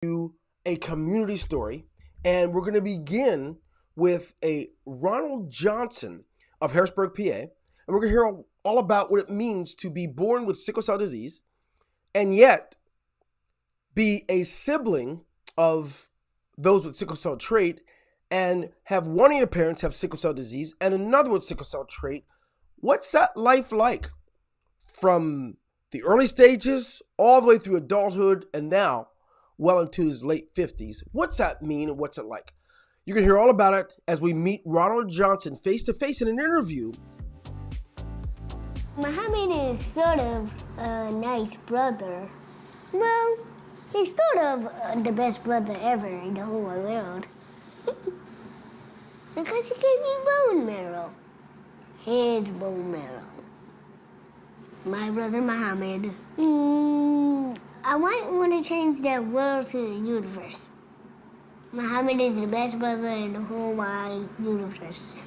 to a community story, and we're going to begin with a Ronald Johnson of Harrisburg, PA, and we're going to hear all about what it means to be born with sickle cell disease and yet be a sibling of those with sickle cell trait and have one of your parents have sickle cell disease and another with sickle cell trait. What's that life like from the early stages all the way through adulthood and now well into his late 50s? What's that mean and what's it like? You're going to hear all about it as we meet Ronald Johnson face to face in an interview. Muhammad is sort of a nice brother. Well, he's sort of the best brother ever in the whole wide world. Because he gave me bone marrow. His bone marrow. My brother Muhammad. I might want to change that world to the universe. Muhammad is the best brother in the whole wide universe.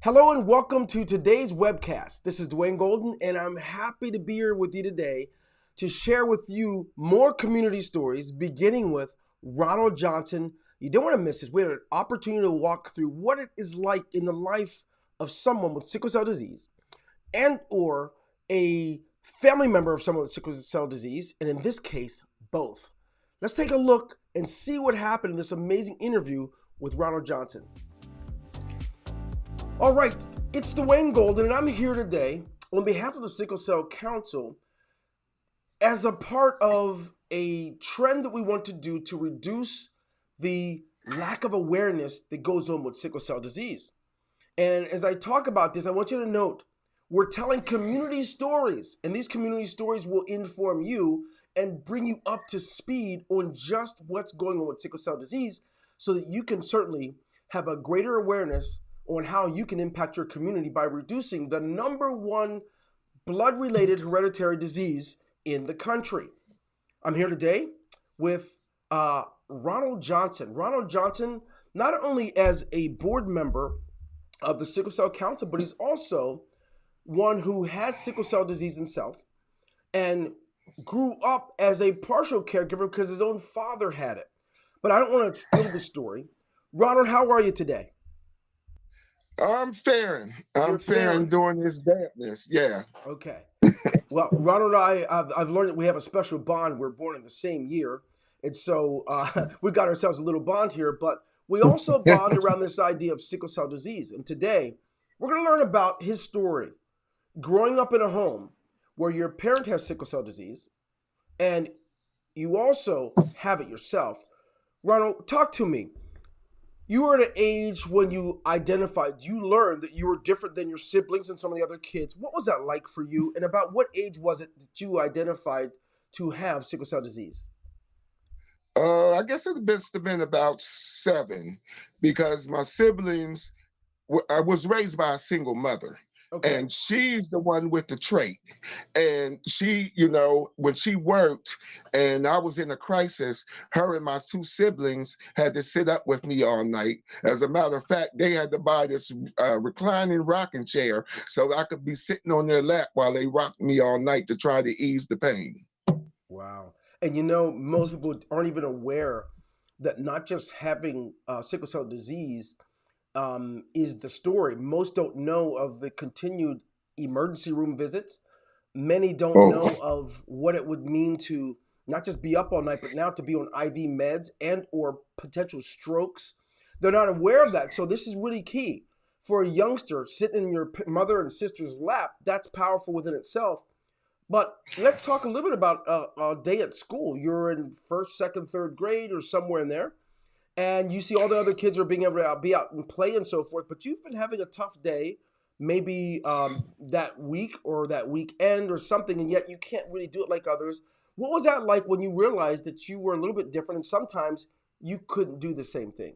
Hello and welcome to today's webcast. This is Dwayne Golden, and I'm happy to be here with you today to share with you more community stories, beginning with Ronald Johnson. You don't want to miss this. We had an opportunity to walk through what it is like in the life of someone with sickle cell disease and or a family member of someone with sickle cell disease, and in this case, both. Let's take a look and see what happened in this amazing interview with Ronald Johnson. All right, it's Dwayne Golden, and I'm here today on behalf of the Sickle Cell Council as a part of a trend that we want to do to reduce the lack of awareness that goes on with sickle cell disease. And as I talk about this, I want you to note we're telling community stories, and these community stories will inform you and bring you up to speed on just what's going on with sickle cell disease so that you can certainly have a greater awareness on how you can impact your community by reducing the number one blood-related hereditary disease in the country. I'm here today with Ronald Johnson. Ronald Johnson, not only as a board member of the Sickle Cell Council, but he's also one who has sickle cell disease himself and grew up as a partial caregiver because his own father had it. But I don't want to steal the story. Ronald, how are you today? I'm faring. You're I'm faring faring. during this dampness. Yeah. Okay. Well, Ronald and I've learned that we have a special bond. We're born in the same year. And so we got ourselves a little bond here, but we also bond around this idea of sickle cell disease. And today we're going to learn about his story, growing up in a home where your parent has sickle cell disease and you also have it yourself. Ronald, talk to me. You were at an age when you learned that you were different than your siblings and some of the other kids. What was that like for you? And about what age was it that you identified to have sickle cell disease? I guess it must have been about 7 because my siblings, I was raised by a single mother. Okay. And she's the one with the trait. And she, when she worked and I was in a crisis, her and my 2 siblings had to sit up with me all night. As a matter of fact, they had to buy this reclining rocking chair so I could be sitting on their lap while they rocked me all night to try to ease the pain. Wow. And most people aren't even aware that not just having sickle cell disease is the story. Most don't know of the continued emergency room visits. Many don't Oh, know of what it would mean to not just be up all night, but now to be on IV meds and or potential strokes. They're not aware of that. So this is really key for a youngster sitting in your mother and sister's lap. That's powerful within itself. But let's talk a little bit about a day at school. You're in first, second, third grade or somewhere in there, and you see all the other kids are being able to be out and play and so forth, but you've been having a tough day, maybe that week or that weekend or something, and yet you can't really do it like others. What was that like when you realized that you were a little bit different and sometimes you couldn't do the same thing?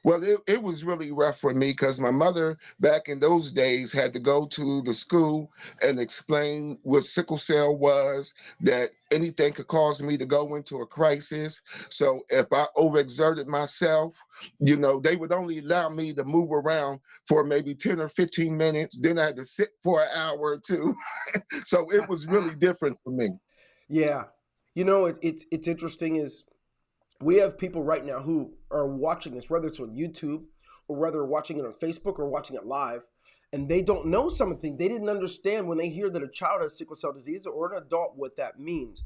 well, it was really rough for me because my mother back in those days had to go to the school and explain what sickle cell was, that anything could cause me to go into a crisis. So if I overexerted myself, they would only allow me to move around for maybe 10 or 15 minutes. Then I had to sit for an hour or two. So it was really different for me. Yeah. It's interesting is we have people right now who are watching this, whether it's on YouTube or whether watching it on Facebook or watching it live, and they don't know something. They didn't understand when they hear that a child has sickle cell disease or an adult what that means.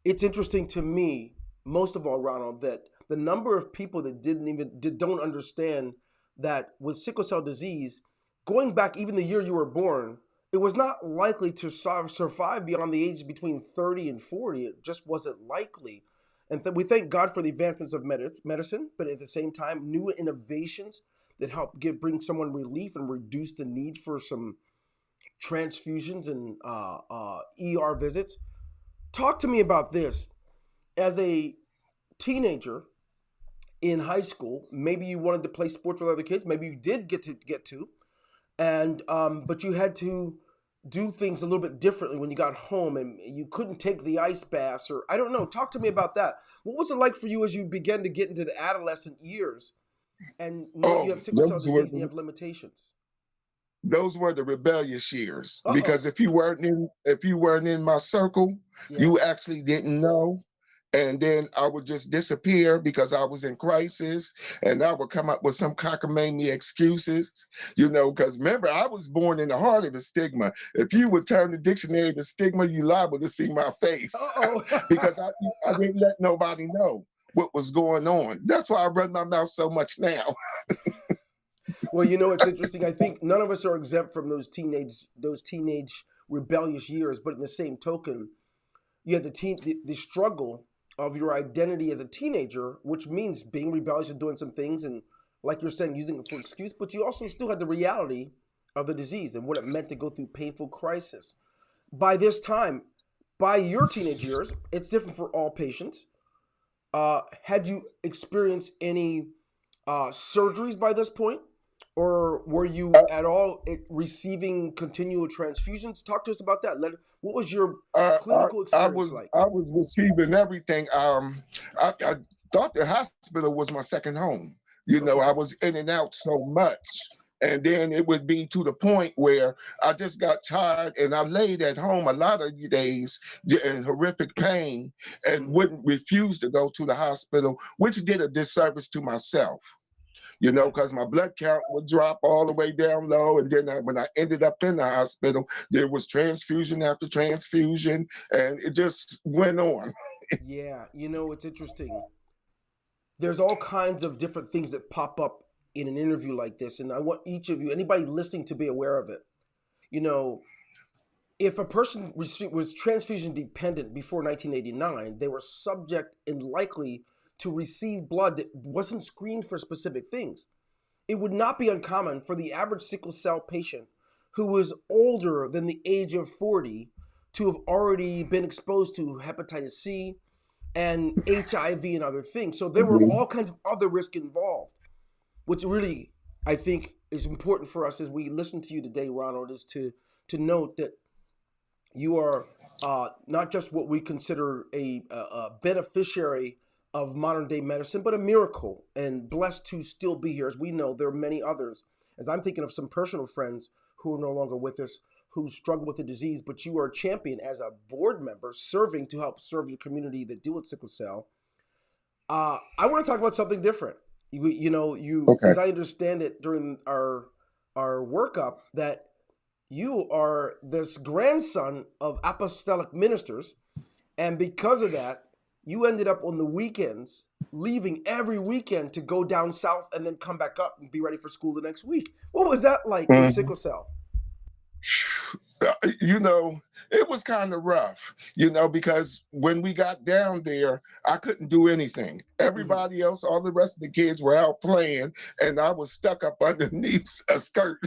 It's interesting to me, most of all, Ronald, that the number of people that don't understand that with sickle cell disease, going back even the year you were born, it was not likely to survive beyond the age between 30 and 40. It just wasn't likely. And we thank God for the advancements of medicine, but at the same time, new innovations that help bring someone relief and reduce the need for some transfusions and ER visits. Talk to me about this. As a teenager in high school, maybe you wanted to play sports with other kids. Maybe you did get to, and but you had to do things a little bit differently when you got home, and you couldn't take the ice baths, or I don't know. Talk to me about that. What was it like for you as you began to get into the adolescent years and know that you Oh, have sickle cell disease and you have limitations? those were the rebellious years, Uh because oh. if you weren't in my circle, Yeah. you actually didn't know. And then I would just disappear because I was in crisis, and I would come up with some cockamamie excuses, because remember, I was born in the heart of the stigma. If you would turn the dictionary to stigma, you liable to see my face Uh oh. because I didn't let nobody know what was going on. That's why I run my mouth so much now. Well, it's interesting. I think none of us are exempt from those teenage rebellious years, but in the same token, you had the struggle of your identity as a teenager, which means being rebellious and doing some things, and like you're saying, using it for excuse. But you also still had the reality of the disease and what it meant to go through painful crisis. By this time, by your teenage years, it's different for all patients. Had you experienced any surgeries by this point, or were you at all receiving continual transfusions? Talk to us about that. What was your uh, I, clinical I experience was like? I was receiving everything. I thought the hospital was my second home. I Okay. was in and out so much. And then it would be to the point where I just got tired and I laid at home a lot of days in horrific pain and Hmm. wouldn't refuse to go to the hospital, which did a disservice to myself, Okay. because my blood count would drop all the way down low. And then when I ended up in the hospital, there was transfusion after transfusion, and it just went on. Yeah, it's interesting. There's all kinds of different things that pop up in an interview like this, and I want each of you, anybody listening, to be aware of it. You know, if a person was transfusion dependent before 1989, they were subject and likely to receive blood that wasn't screened for specific things. It would not be uncommon for the average sickle cell patient who was older than the age of 40 to have already been exposed to hepatitis C and HIV and other things. So there were Mhm. all kinds of other risk involved, which really I think is important for us as we listen to you today, Ronald, is to note that you are not just what we consider a beneficiary of modern day medicine, but a miracle and blessed to still be here. As we know, there are many others. As I'm thinking of some personal friends who are no longer with us, who struggle with the disease, but you are a champion as a board member serving to help serve the community that deal with sickle cell. I want to talk about something different. Okay. As I understand it during our workup, that you are this grandson of apostolic ministers, and because of that, you ended up on the weekends leaving every weekend to go down south and then come back up and be ready for school the next week. What was that like with Mhm. sickle cell? uh, you know, it was kind of rough, because when we got down there, I couldn't do anything. Hmm. Everybody else, all the rest of the kids were out playing, and I was stuck up underneath a skirt,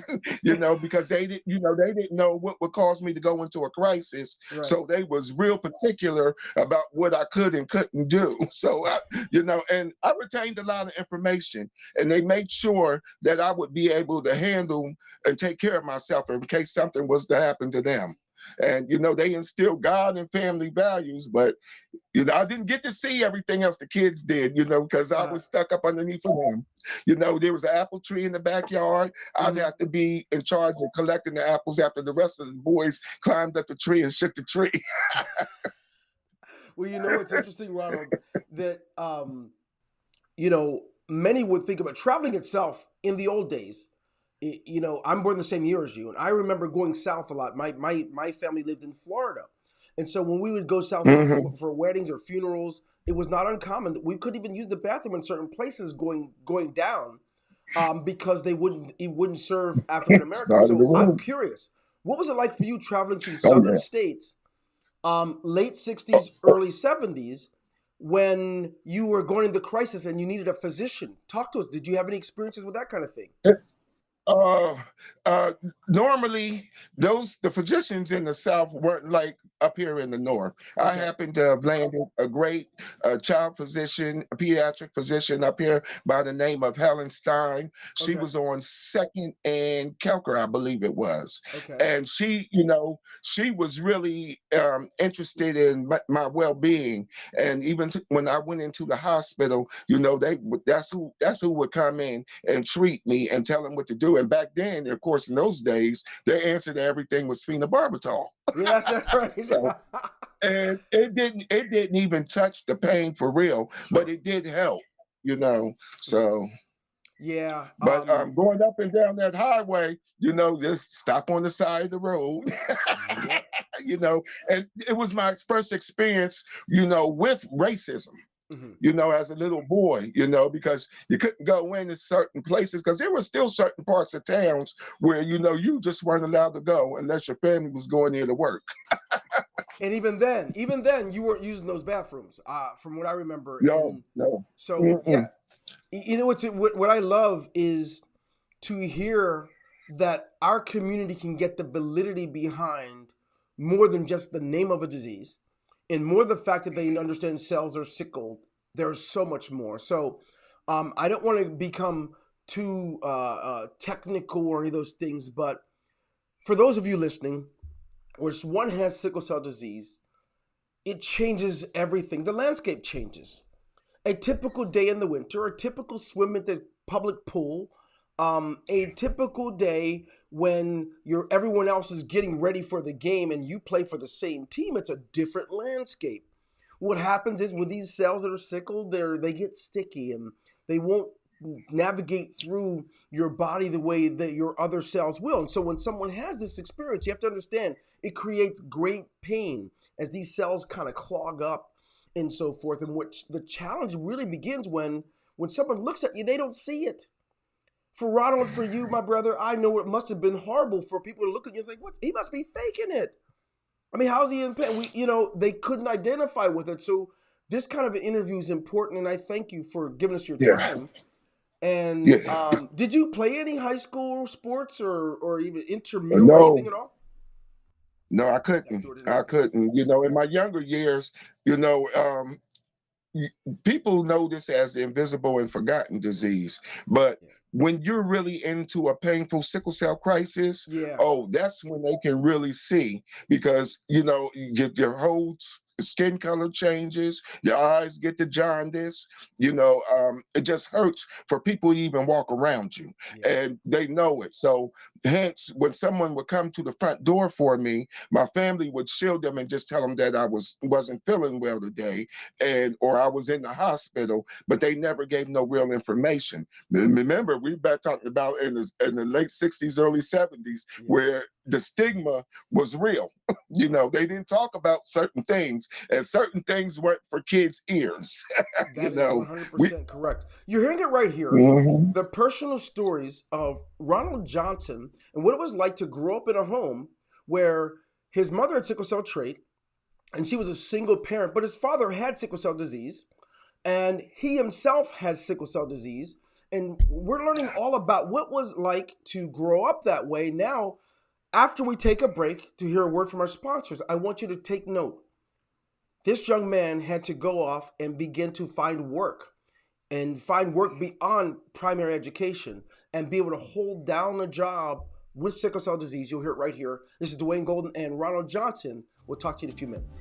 because they didn't know what would cause me to go into a crisis. Right. So they was real particular about what I could and couldn't do. So and I retained a lot of information, and they made sure that I would be able to handle and take care of myself in case something was to happen to them. And they instilled God and family values, but I didn't get to see everything else the kids did, because I Uh, was stuck up underneath of them. There was an apple tree in the backyard. I'd mhm. have to be in charge of collecting the apples after the rest of the boys climbed up the tree and shook the tree. Well, it's interesting, Ronald, that many would think about traveling itself in the old days. I'm born the same year as you, and I remember going south a lot. My family lived in Florida, and so when we would go south Hmm. for weddings or funerals, it was not uncommon that we couldn't even use the bathroom in certain places going down, because it wouldn't serve African Americans. Side of the So I'm road. curious, what was it like for you traveling through Oh southern yeah. states, late Oh, 60s, oh, early 70s, when you were going into crisis and you needed a physician? Talk to us. Did you have any experiences with that kind of thing? Uh, uh, normally, the physicians in the South weren't like up here in the North. I Okay. happened to have landed a great child physician, a pediatric physician up here by the name of Helen Stein. She Okay. was on Second and Kelker, I believe it was, Okay. and she was really interested in my well-being. And even when I went into the hospital, that's who would come in and treat me and tell them what to do. And back then, of course, in those days, their answer to everything was phenobarbital. Yeah, that's right. So, and it didn't even touch the pain for real, but Sure. it did help, you know. Mhm. So, Yeah. but going up and down that highway, just stop on the side of the road, Yep. and it was my first experience, with racism, Hmm. as a little boy, because you couldn't go into certain places because there were still certain parts of towns where, you just weren't allowed to go unless your family was going there to work. And even then, you weren't using those bathrooms, from what I remember. No, And no. so, yeah, Mm-mm. what I love is to hear that our community can get the validity behind more than just the name of a disease, and more the fact that they understand cells are sickled. There's so much more. So, I don't want to become too technical or any of those things, but for those of you listening, which one has sickle cell disease, it changes everything. The landscape changes. A typical day in the winter, a typical swim at the public pool, a typical day when everyone else is getting ready for the game and you play for the same team, it's a different landscape. What happens is with these cells that are sickled, they get sticky and they won't navigate through your body the way that your other cells will. And so when someone has this experience, you have to understand it creates great pain as these cells kind of clog up and so forth. And which the challenge really begins when someone looks at you, they don't see it. For Ronald, for you, my brother, I know it must have been horrible for people to look at you and say, "What? He must be faking it." I mean, how's he in pain? They couldn't identify with it. So this kind of an interview is important, and I thank you for giving us your Yeah, time. And yeah. did you play any high school sports or even intramural or No, anything at all? no, I That couldn't. door didn't I open. couldn't. In my younger years, you know, um, people know this as the invisible and forgotten disease, but Yeah. when you're really into a painful sickle cell crisis, Yeah. oh, that's when they can really see, because your whole skin color changes, your eyes get the jaundice. It just hurts for people to even walk around you, Yeah. and they know it. So hence, when someone would come to the front door for me, my family would shield them and just tell them that I wasn't feeling well today, and or I was in the hospital, but they never gave no real information. Remember, we back talking about in the late 60s, early 70s, Yeah. where the stigma was real. They didn't talk about certain things, and certain things weren't for kids' ears. you That is know, we 100% correct. You're hearing it right here. mhm. The personal stories of Ronald Johnson and what it was like to grow up in a home where his mother had sickle cell trait and she was a single parent, but his father had sickle cell disease and he himself has sickle cell disease. And we're learning all about what was like to grow up that way. Now, after we take a break to hear a word from our sponsors, I want you to take note. This young man had to go off and begin to find work beyond primary education and be able to hold down a job with sickle cell disease. You'll hear it right here. This is Dwayne Golden and Ronald Johnson. We'll talk to you in a few minutes.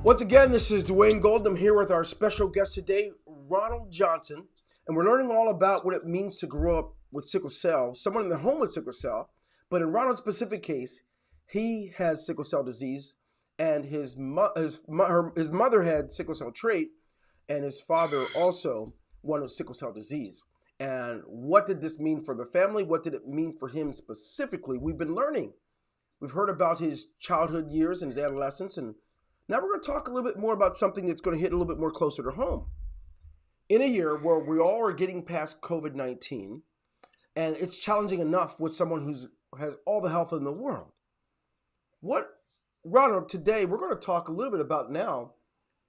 Once again, this is Dwayne Golden. I'm here with our special guest today, Ronald Johnson, and we're learning all about what it means to grow up with sickle cell, someone in the home with sickle cell. But in Ronald's specific case, he has sickle cell disease, and his mother had sickle cell trait, and his father also one with sickle cell disease. And what did this mean for the family? What did it mean for him specifically? We've been learning. We've heard about his childhood years and his adolescence, and now we're going to talk a little bit more about something that's going to hit a little bit more closer to home. In a year where we all are getting past COVID-19, and it's challenging enough with someone who has all the health in the world. Ronald, today we're going to talk a little bit about now,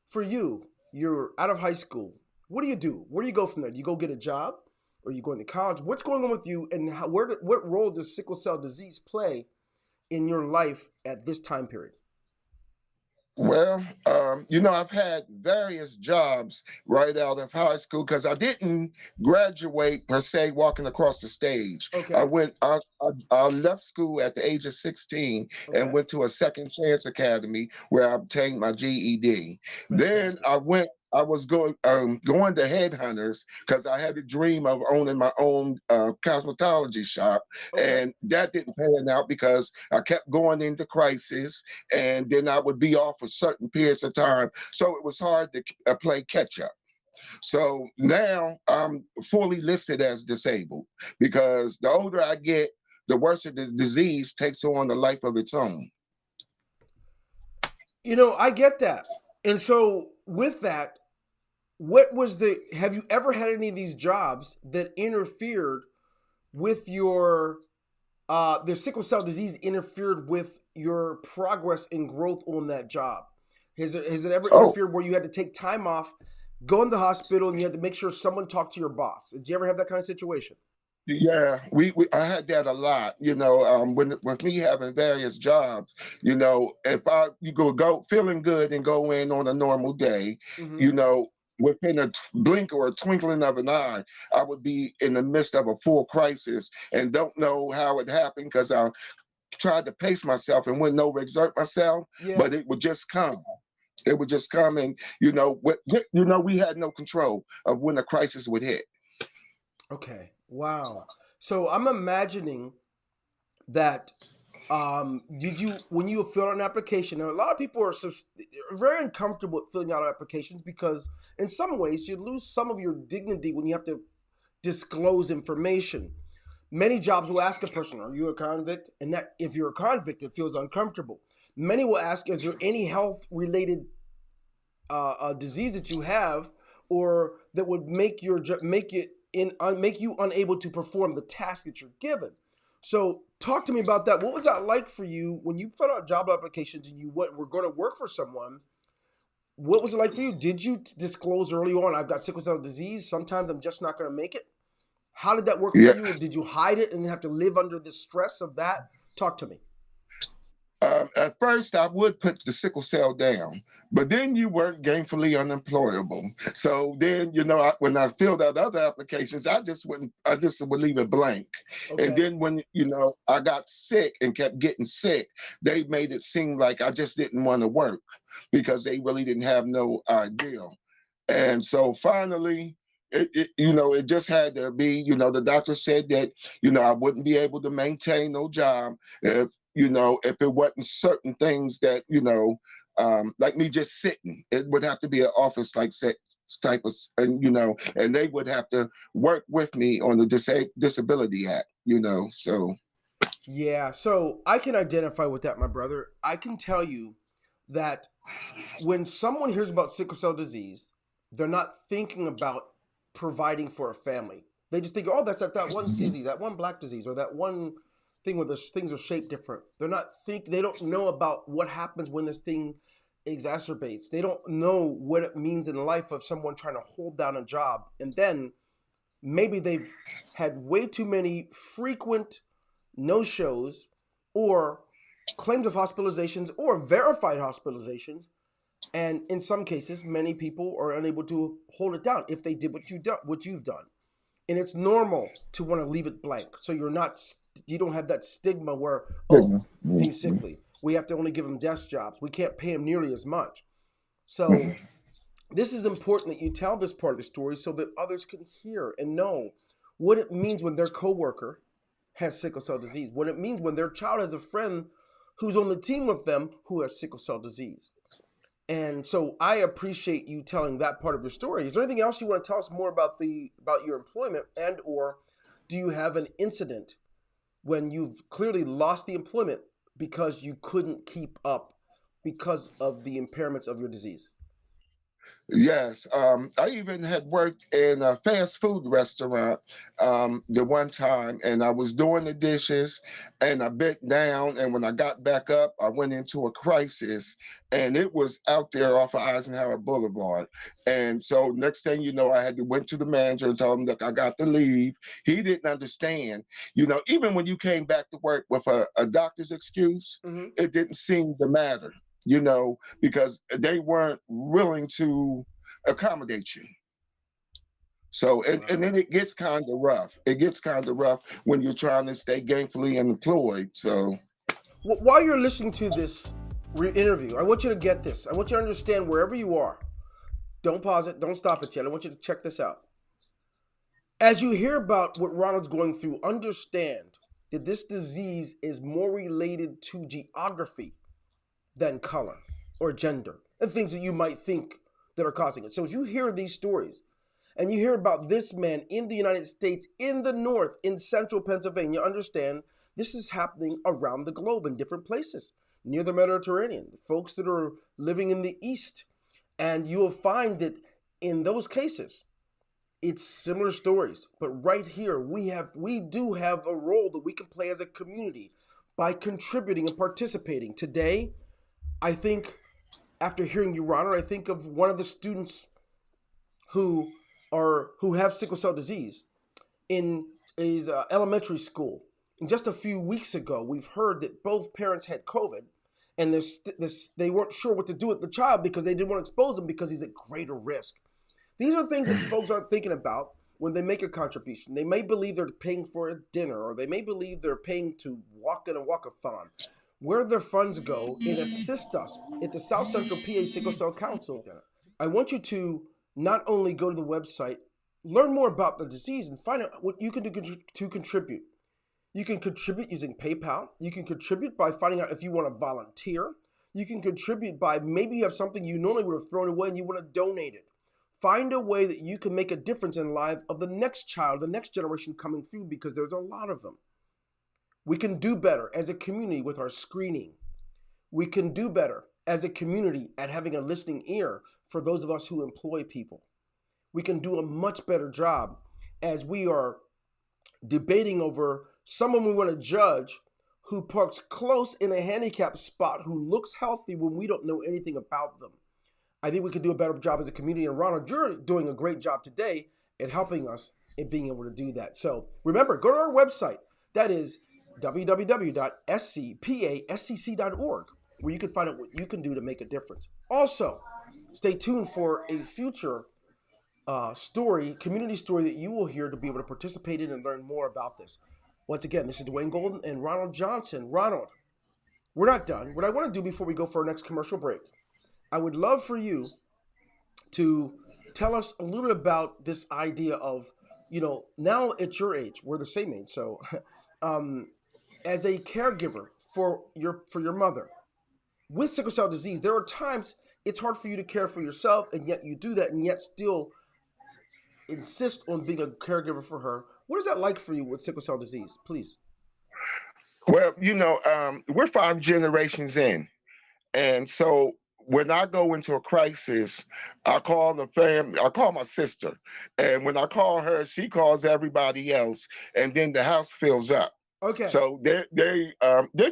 for you, you're out of high school. What do you do? Where do you go from there? Do you go get a job? Or are you going to college? What's going on with you, and what role does sickle cell disease play in your life at this time period? Well, I've had various jobs right out of high school because I didn't graduate per se walking across the stage. Okay. I left school at the age of 16 Okay. and went to a second chance academy where I obtained my GED. Then Fantastic. I was going to headhunters because I had a dream of owning my own cosmetology shop, Okay. and that didn't pan out because I kept going into crisis, and then I would be off for certain periods of time. So it was hard to play catch up. So now I'm fully listed as disabled because the older I get, the worse the disease takes on a life of its own. I get that. And so with that, have you ever had any of these jobs that interfered with the sickle cell disease interfered with your progress and growth on that job? Has it ever Oh, interfered where you had to take time off, go in the hospital, and you had to make sure someone talked to your boss? Did you ever have that kind of situation? yeah, I had that a lot. When with me having various jobs, if you go feeling good and go in on a normal day, Mm-hmm. you know, within a blink or a twinkling of an eye, I would be in the midst of a full crisis and don't know how it happened because I tried to pace myself and wouldn't overexert myself, Yeah. but it would just come. It would just come, and we had no control of when a crisis would hit. Okay. Wow. So I'm imagining that did you when you fill out an application, now a lot of people are very uncomfortable with filling out applications because in some ways you lose some of your dignity when you have to disclose information. Many jobs will ask a person, are you a convict? And that if you're a convict, it feels uncomfortable. Many will ask, is there any health related disease that you have or that would make make you unable to perform the task that you're given? So talk to me about that. What was that like for you when you filled out job applications and you were going to work for someone? What was it like for you? Did you disclose early on, I've got sickle cell disease, sometimes I'm just not going to make it? How did that work for Yeah. you? Did you hide it and have to live under the stress of that? Talk to me. At first, I would put the sickle cell down, but then you weren't gainfully unemployable. So then, when I filled out other applications, I just would leave it blank. And Okay. then when, I got sick and kept getting sick, they made it seem like I just didn't want to work because they really didn't have no idea. And so finally, it just had to be, the doctor said that, I wouldn't be able to maintain no job if it wasn't certain things that, like me just sitting. It would have to be an office like set type of, and they would have to work with me on the Disability Act, so. Yeah. So I can identify with that, my brother. I can tell you that when someone hears about sickle cell disease, they're not thinking about providing for a family. They just think, oh, that's that one disease, that one black disease, or that one thing where the things are shaped different. They don't know about what happens when this thing exacerbates. They don't know what it means in the life of someone trying to hold down a job. And then maybe they've had way too many frequent no-shows or claims of hospitalizations or verified hospitalizations. And in some cases, many people are unable to hold it down if they did what you've done. And it's normal to want to leave it blank. So you don't have that stigma where, oh, he's sickly. We have to only give him desk jobs. We can't pay him nearly as much. So this is important that you tell this part of the story so that others can hear and know what it means when their coworker has sickle cell disease, what it means when their child has a friend who's on the team with them who has sickle cell disease. And so I appreciate you telling that part of your story. Is there anything else you want to tell us more about your employment, and or do you have an incident when you've clearly lost the employment because you couldn't keep up because of the impairments of your disease? Yes, I even had worked in a fast food restaurant the one time, and I was doing the dishes, and I bent down, and when I got back up, I went into a crisis, and it was out there off of Eisenhower Boulevard. And so next thing you know, I had to went to the manager and tell him, look, I got to leave. He didn't understand. Even when you came back to work with a doctor's excuse, Mm-hmm. it didn't seem to matter. Because they weren't willing to accommodate you. So, and then it gets kind of rough. It gets kind of rough when you're trying to stay gainfully employed. So, While you're listening to this interview, I want you to get this. I want you to understand wherever you are. Don't pause it. Don't stop it yet. I want you to check this out. As you hear about what Ronald's going through, understand that this disease is more related to geography than color or gender and things that you might think that are causing it. So as you hear these stories and you hear about this man in the United States, in the north, in central Pennsylvania, understand this is happening around the globe in different places near the Mediterranean, folks that are living in the east. And you'll find that in those cases, it's similar stories. But right here, we do have a role that we can play as a community by contributing and participating. Today, I think, after hearing you, Ronald, I think of one of the students who have sickle cell disease in his elementary school. And just a few weeks ago, we've heard that both parents had COVID, and they weren't sure what to do with the child because they didn't want to expose him because he's at greater risk. These are things that folks aren't thinking about when they make a contribution. They may believe they're paying for a dinner, or they may believe they're paying to walk in a walkathon. Where their funds go and assist us at the South Central PA Sickle Cell Council. I want you to not only go to the website, learn more about the disease, and find out what you can do to contribute. You can contribute using PayPal. You can contribute by finding out if you want to volunteer. You can contribute by maybe you have something you normally would have thrown away and you want to donate it. Find a way that you can make a difference in the lives of the next child, the next generation coming through, because there's a lot of them. We can do better as a community with our screening. We can do better as a community at having a listening ear for those of us who employ people. We can do a much better job as we are debating over someone we want to judge who parks close in a handicapped spot, who looks healthy when we don't know anything about them. I think we can do a better job as a community. And Ronald, you're doing a great job today at helping us in being able to do that. So remember, go to our website. That is www.scpascc.org, where you can find out what you can do to make a difference. Also, stay tuned for a future community story that you will hear to be able to participate in and learn more about this. Once again, this is Dwayne Golden and Ronald Johnson. Ronald, we're not done. What I want to do before we go for our next commercial break, I would love for you to tell us a little bit about this idea of, now at your age, we're the same age, so as a caregiver for your mother with sickle cell disease, there are times it's hard for you to care for yourself, and yet you do that, and yet still insist on being a caregiver for her. What is that like for you with sickle cell disease? Please. well, we're 5 generations in. And so when I go into a crisis, I call I call my sister. And when I call her, she calls everybody else. And then the house fills up. Okay. So they're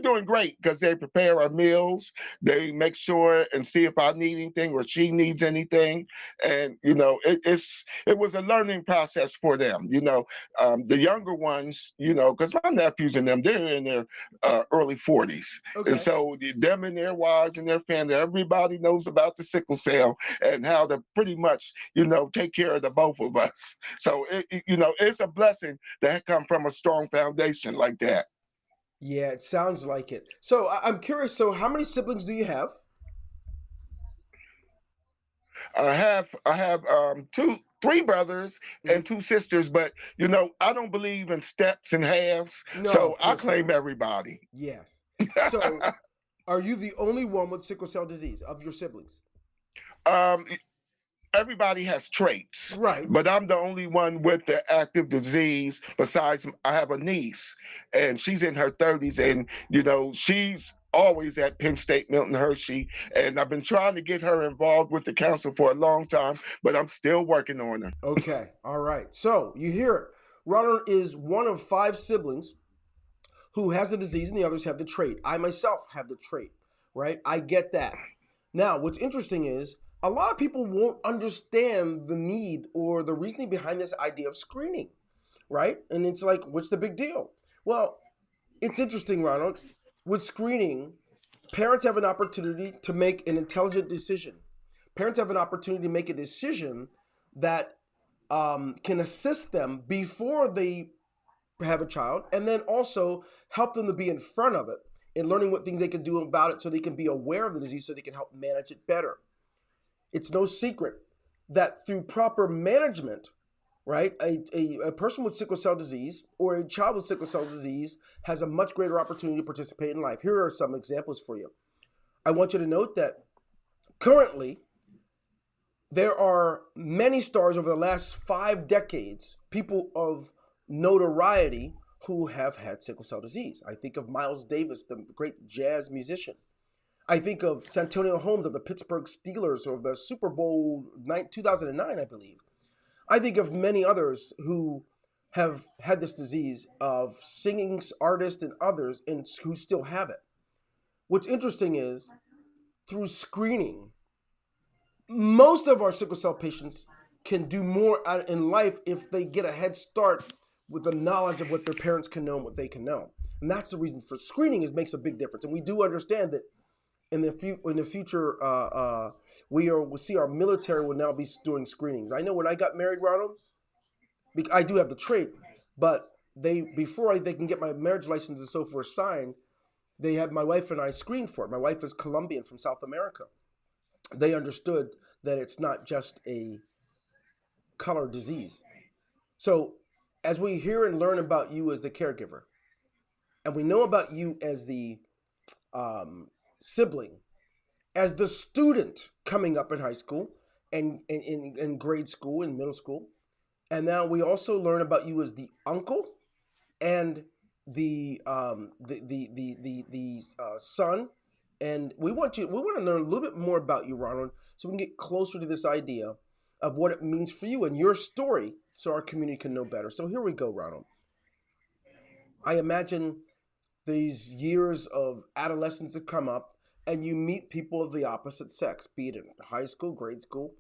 doing great because they prepare our meals. They make sure and see if I need anything or she needs anything. And it was a learning process for them. The younger ones, because my nephews and them, they're in their early 40s. Okay. And so them and their wives and their family, everybody knows about the sickle cell and how to pretty much take care of the both of us. So it's a blessing that come from a strong foundation like that. Yeah, it sounds like it. So I'm curious. So how many siblings do you have? I have three brothers and 2 sisters, but I don't believe in steps and halves, No, so of I course not. claim everybody. Yes. So Are you the only one with sickle cell disease of your siblings? Um, Everybody has traits, Right. but I'm the only one with the active disease. Besides, I have a niece, and she's in her 30s, and she's always at Penn State Milton Hershey, and I've been trying to get her involved with the council for a long time, but I'm still working on her. Okay. All right. So you hear it. Ronald is one of 5 siblings who has the disease, and the others have the trait. I myself have the trait, right? I get that. Now, what's interesting is a lot of people won't understand the need or the reasoning behind this idea of screening, right? And it's like, what's the big deal? Well, it's interesting, Ronald. With screening, parents have an opportunity to make an intelligent decision. Parents have an opportunity to make a decision that can assist them before they have a child, and then also help them to be in front of it and learning what things they can do about it so they can be aware of the disease so they can help manage it better. It's no secret that through proper management, right, a person with sickle cell disease or a child with sickle cell disease has a much greater opportunity to participate in life. Here are some examples for you. I want you to note that currently there are many stars over the last 5 decades, people of notoriety who have had sickle cell disease. I think of Miles Davis, the great jazz musician. I think of Santonio Holmes of the Pittsburgh Steelers or the Super Bowl 2009, I believe. I think of many others who have had this disease, of singing artists and others, and who still have it. What's interesting is through screening, most of our sickle cell patients can do more in life if they get a head start with the knowledge of what their parents can know and what they can know. And that's the reason for screening. It makes a big difference. And we do understand that in the future, we'll see our military will now be doing screenings. I know when I got married, Ronald, I do have the trait, but before they can get my marriage license and so forth signed, they had my wife and I screened for it. My wife is Colombian from South America. They understood that it's not just a color disease. So as we hear and learn about you as the caregiver, and we know about you as the sibling, as the student coming up in high school and in grade school and middle school, and now we also learn about you as the uncle and the son, and we want to learn a little bit more about you, Ronald, so we can get closer to this idea of what it means for you and your story, so our community can know better. So here we go, Ronald. I imagine these years of adolescence have come up, and you meet people of the opposite sex, be it in high school, grade school,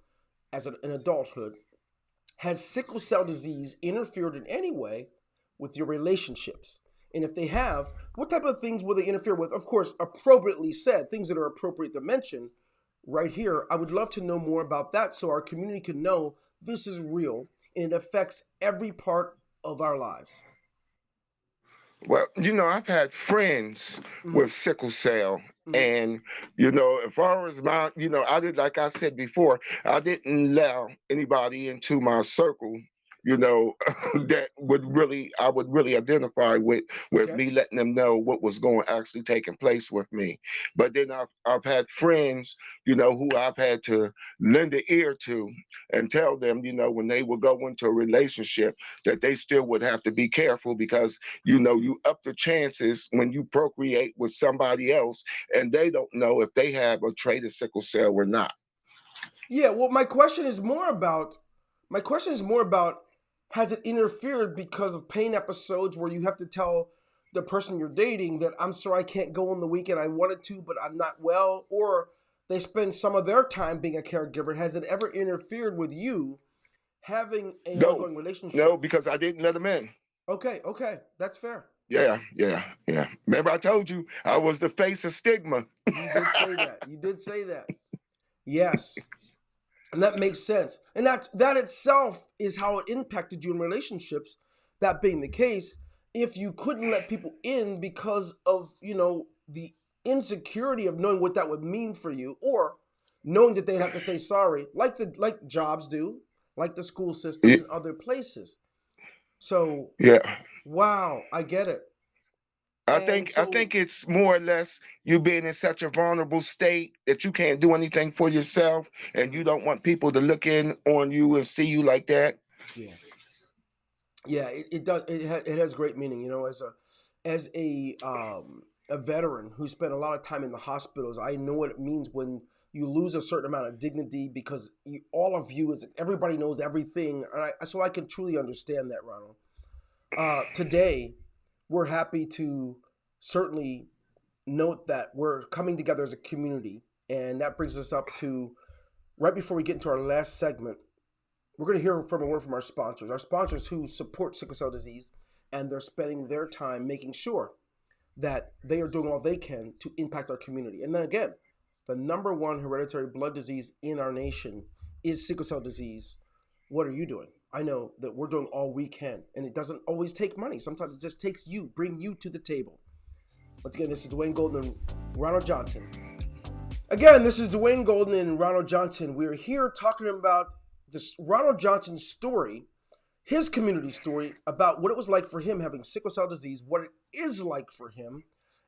in adulthood. Has sickle cell disease interfered in any way with your relationships? And if they have, what type of things will they interfere with? Of course, appropriately said, things that are appropriate to mention right here. I would love to know more about that so our community can know this is real and it affects every part of our lives. Well, I've had friends Mm-hmm. with sickle cell, Mm-hmm. and as far as my, I did, like I said before, I didn't allow anybody into my circle, that I would really identify with Okay. me letting them know what was actually taking place with me. But then I've had friends, who I've had to lend an ear to and tell them, when they would go into a relationship, that they still would have to be careful because you up the chances when you procreate with somebody else and they don't know if they have a trait of sickle cell or not. Yeah, well, my question is more about has it interfered because of pain episodes where you have to tell the person you're dating that I'm sorry I can't go on the weekend, I wanted to but I'm not well, or they spend some of their time being a caregiver. Has it ever interfered with you having an No, ongoing relationship? no, because I didn't let them in. Okay, that's fair. Yeah. Remember, I told you I was the face of stigma. You did say that. You did say that. Yes. And that makes sense. And that itself is how it impacted you in relationships. That being the case, if you couldn't let people in because of, the insecurity of knowing what that would mean for you, or knowing that they'd have to say sorry, like jobs do, like the school systems Yeah, and other places. So, yeah. wow, I get it. And I so, think it's more or less you being in such a vulnerable state that you can't do anything for yourself, and you mhm, don't want people to look in on you and see you like that. yeah, yeah, it does. It has great meaning. You know, as a veteran who spent a lot of time in the hospitals, I know what it means when you lose a certain amount of dignity because all of you is everybody knows everything. So I can truly understand that, Ronald. Today, we're happy to certainly note that we're coming together as a community, and that brings us up to right before we get into our last segment. We're going to hear from a word from our sponsors who support sickle cell disease, and they're spending their time making sure that they are doing all they can to impact our community. And then again, the number one hereditary blood disease in our nation is sickle cell disease. What are you doing? I know that we're doing all we can, and it doesn't always take money. Sometimes it just takes you, bring you to the table. Once again, this is Dwayne Golden and Ronald Johnson. Again, this is Dwayne Golden and Ronald Johnson. We're here talking about this Ronald Johnson's story, his community story about what it was like for him having sickle cell disease, what it is like for him,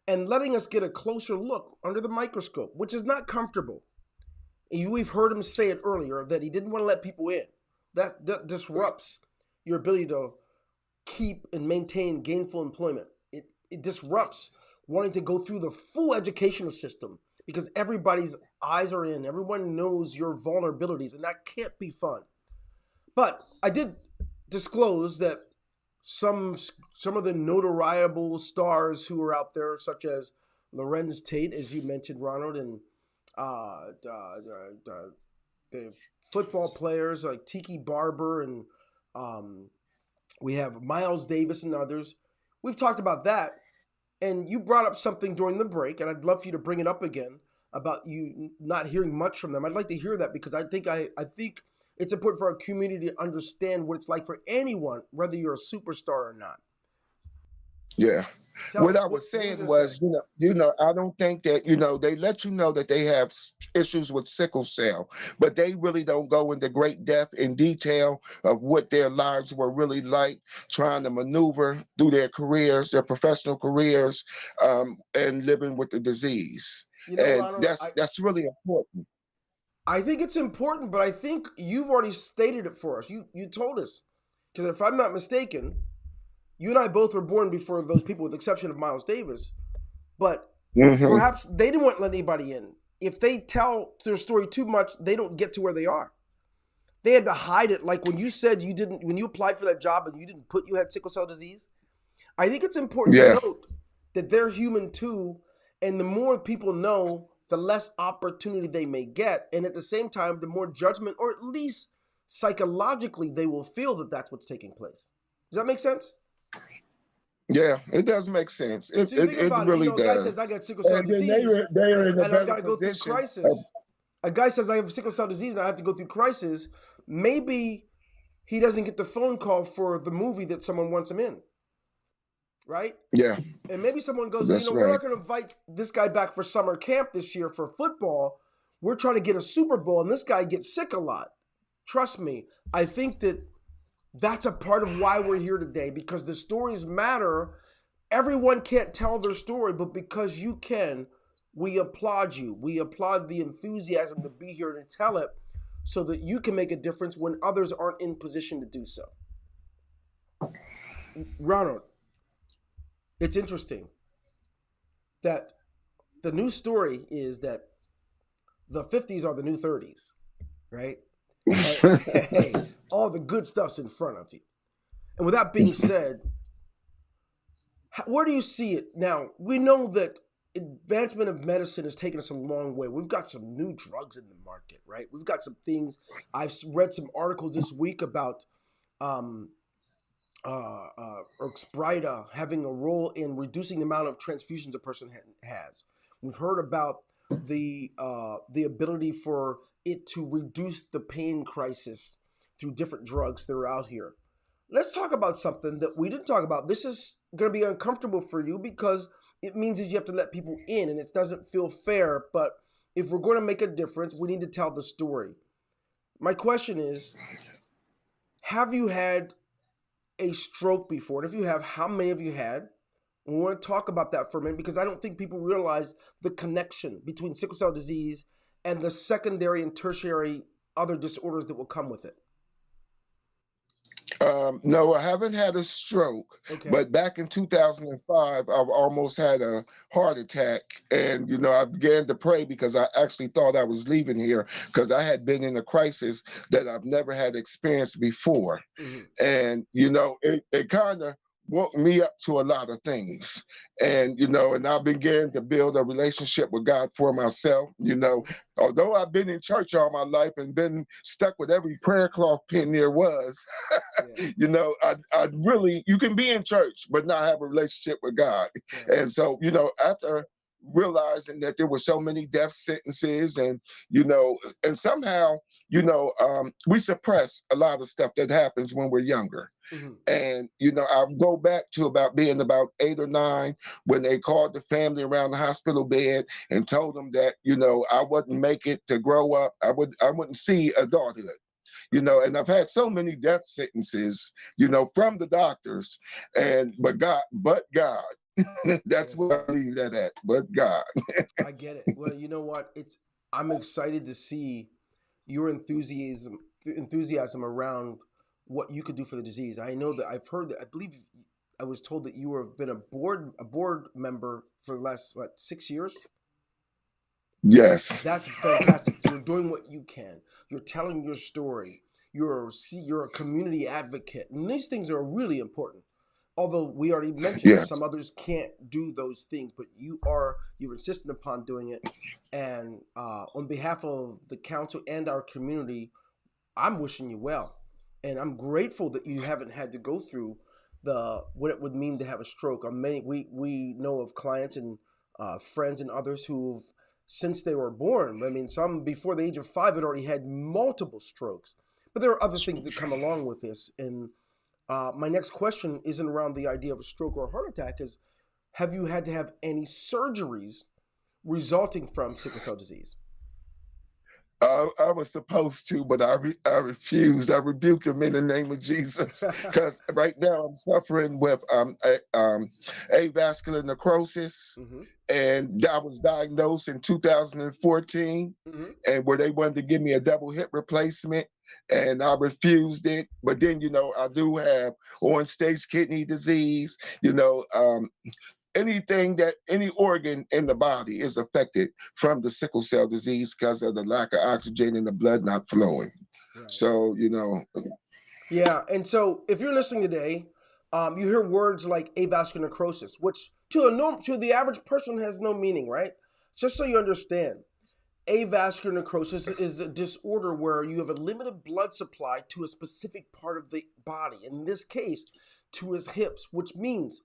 and letting us get a closer look under the microscope, which is not comfortable. We've heard him say it earlier that he didn't want to let people in. That disrupts your ability to keep and maintain gainful employment. It disrupts wanting to go through the full educational system because everybody's eyes are in. Everyone knows your vulnerabilities, and that can't be fun. But I did disclose that some of the notariable stars who are out there, such as Lorenz Tate, as you mentioned, Ronald, and the football players like Tiki Barber and we have Miles Davis and others. We've talked about that, and you brought up something during the break, and I'd love for you to bring it up again about you not hearing much from them. I'd like to hear that because I think it's important for our community to understand what it's like for anyone, whether you're a superstar or not. Yeah. Tell What us, I what was were you saying going to say? was, I don't think that, they let you know that they have issues with sickle cell, but they really don't go into great depth in detail of what their lives were really like, trying to maneuver through their careers, their professional careers, and living with the disease. You know, And Ronald, that's really important. I think it's important, but I think you've already stated it for us. You told us. Because if I'm not mistaken, you and I both were born before those people, with the exception of Miles Davis. But Hmm. perhaps they didn't want to let anybody in. If they tell their story too much, they don't get to where they are. They had to hide it. Like when you said you didn't, when you applied for that job and you didn't put you had sickle cell disease. I think it's important to Yeah. note that they're human too, and the more people know, the less opportunity they may get, and at the same time, the more judgment, or at least psychologically, they will feel that that's what's taking place. Does that make sense? Yeah, it does make sense. So you think It about it. You really know, a guy says I does. got sickle cell And then disease, they are in a and I've better got to go through position of, crisis. A guy says I have sickle cell disease and I have to go through crisis. Maybe he doesn't get the phone call for the movie that someone wants him in, right? yeah, And maybe someone goes, that's we're right. not going to invite this guy back for summer camp this year for football. We're trying to get a Super Bowl, and this guy gets sick a lot. Trust me, I think that that's a part of why we're here today because the stories matter. Everyone can't tell their story, but because you can, we applaud you. We applaud the enthusiasm to be here and tell it so that you can make a difference when others aren't in position to do so. Ronald, it's interesting that the new story is that the 50s are the new 30s, right? And hey, all the good stuff's in front of you. And with that being said, where do you see it now? We know that advancement of medicine has taken us a long way. We've got some new drugs in the market, right? We've got some things. I've read some articles this week about um, Oxbryta having a role in reducing the amount of transfusions a person has. We've heard about the ability for it to reduce the pain crisis through different drugs that are out here. Let's talk about something that we didn't talk about. This is going to be uncomfortable for you because it means that you have to let people in and it doesn't feel fair. But if we're going to make a difference, we need to tell the story. My question is, have you had a stroke before? And if you have, how many have you had? We want to talk about that for a minute because I don't think people realize the connection between sickle cell disease and the secondary and tertiary other disorders that will come with it. No, I haven't had a stroke, Okay. but back in 2005, I almost had a heart attack. And, I began to pray because I actually thought I was leaving here because I had been in a crisis that I've never had experienced before. Mm-hmm. And, it kind of woke me up to a lot of things. And I began to build a relationship with God for myself. Although I've been in church all my life and been stuck with every prayer cloth pin there was, Yeah. I really, you can be in church, but not have a relationship with God. Right. And so, after realizing that there were so many death sentences and somehow, we suppress a lot of stuff that happens when we're younger. Mm-hmm. And, I go back to being about 8 or 9 when they called the family around the hospital bed and told them that, I wouldn't make it to grow up. I wouldn't see adulthood. And I've had so many death sentences, from the doctors, but God, that's Yes. where I leave that at. But God. I get it. Well, you know what? I'm excited to see your enthusiasm around what you could do for the disease. I know that I've heard that. I believe I was told that you have been a board member for the last 6 years. Yes. That's fantastic. You're doing what you can. You're telling your story. You're a community advocate, and these things are really important. Although we already mentioned some Yes. others can't do those things, but you've insisted upon doing it. And on behalf of the council and our community, I'm wishing you well, and I'm grateful that you haven't had to go through what it would mean to have a stroke. We know of clients and friends and others who've since they were born. I mean, some before the age of 5 had already had multiple strokes, but there are other things that come along with this. And my next question isn't around the idea of a stroke or a heart attack. Is have you had to have any surgeries resulting from sickle cell disease? I was supposed to, but I refused. I rebuked him in the name of Jesus because right now I'm suffering with avascular necrosis, Mm-hmm. and I was diagnosed in 2014, Mm-hmm. and where they wanted to give me a double hip replacement, and I refused it. But then, I do have on-stage kidney disease. Any organ in the body is affected from the sickle cell disease because of the lack of oxygen in the blood not flowing. Right. So, Yeah, and so if you're listening today, you hear words like avascular necrosis, which to the average person has no meaning, right? Just so you understand, avascular necrosis is a disorder where you have a limited blood supply to a specific part of the body. In this case, to his hips, which means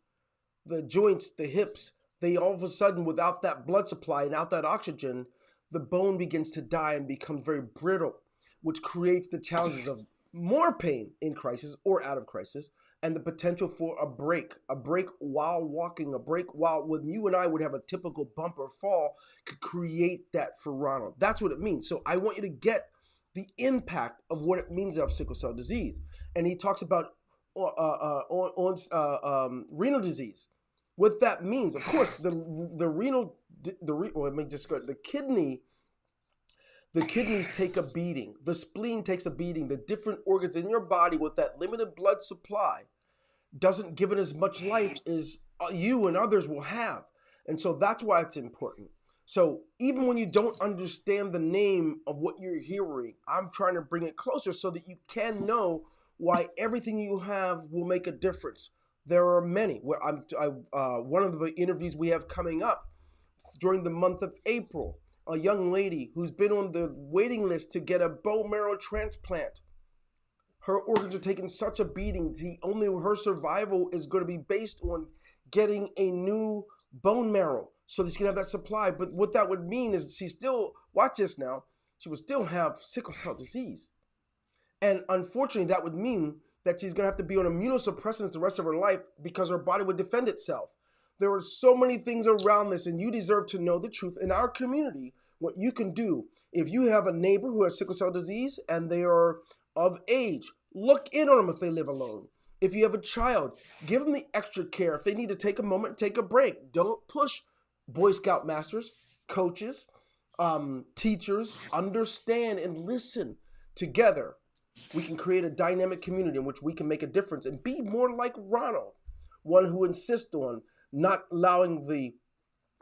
the joints, the hips, they all of a sudden, without that blood supply and without that oxygen, the bone begins to die and becomes very brittle, which creates the challenges of more pain in crisis or out of crisis, and the potential for a break while walking, a break while when you and I would have a typical bump or fall could create that for Ronald. That's what it means. So I want you to get the impact of what it means to have sickle cell disease. And he talks about renal disease. What that means, of course, let me just go. The kidneys take a beating. The spleen takes a beating. The different organs in your body with that limited blood supply doesn't give it as much life as you and others will have. And so that's why it's important. So even when you don't understand the name of what you're hearing, I'm trying to bring it closer so that you can know why everything you have will make a difference. There are many. One of the interviews we have coming up during the month of April, a young lady who's been on the waiting list to get a bone marrow transplant. Her organs are taking such a beating. Her survival is going to be based on getting a new bone marrow so that she can have that supply. But what that would mean is watch this now, she would still have sickle cell disease. And unfortunately, that would mean that she's going to have to be on immunosuppressants the rest of her life because her body would defend itself. There are so many things around this, and you deserve to know the truth. In our community, what you can do, if you have a neighbor who has sickle cell disease and they are of age, look in on them if they live alone. If you have a child, give them the extra care. If they need to take a moment, take a break. Don't push Boy Scout masters, coaches, teachers. Understand and listen. Together, we can create a dynamic community in which we can make a difference and be more like Ronald, one who insists on not allowing the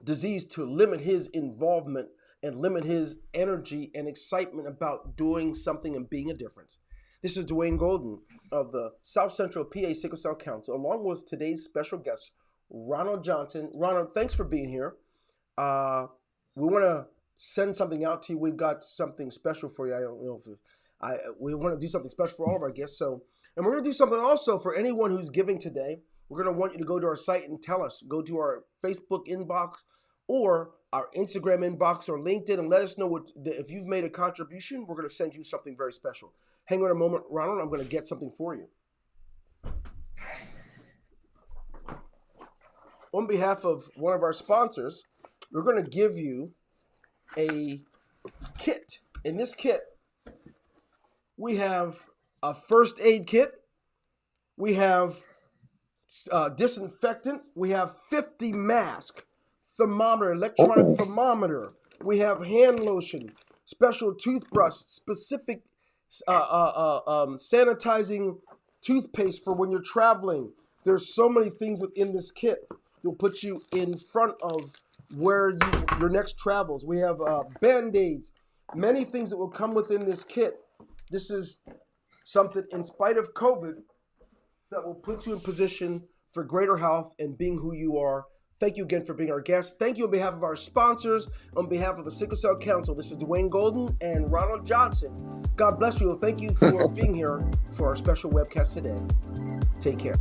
disease to limit his involvement and limit his energy and excitement about doing something and being a difference. This is Dwayne Golden of the South Central PA Sickle Cell Council, along with today's special guest, Ronald Johnson. Ronald, thanks for being here. We want to send something out to you. We've got something special for you. I don't know if we want to do something special for all of our guests. And we're going to do something also for anyone who's giving today. We're going to want you to go to our site and tell us. Go to our Facebook inbox or our Instagram inbox or LinkedIn and let us know if you've made a contribution. We're going to send you something very special. Hang on a moment, Ronald. I'm going to get something for you. On behalf of one of our sponsors, we're going to give you a kit. In this kit, we have a first aid kit. We have disinfectant. We have 50 masks, thermometer, electronic thermometer. We have hand lotion, special toothbrush, specific sanitizing toothpaste for when you're traveling. There's so many things within this kit. It'll put you in front of where your next travels. We have Band-Aids, many things that will come within this kit. This is something, in spite of COVID, that will put you in position for greater health and being who you are. Thank you again for being our guest. Thank you on behalf of our sponsors, on behalf of the Sickle Cell Council. This is Dwayne Golden and Ronald Johnson. God bless you, and thank you for being here for our special webcast today. Take care.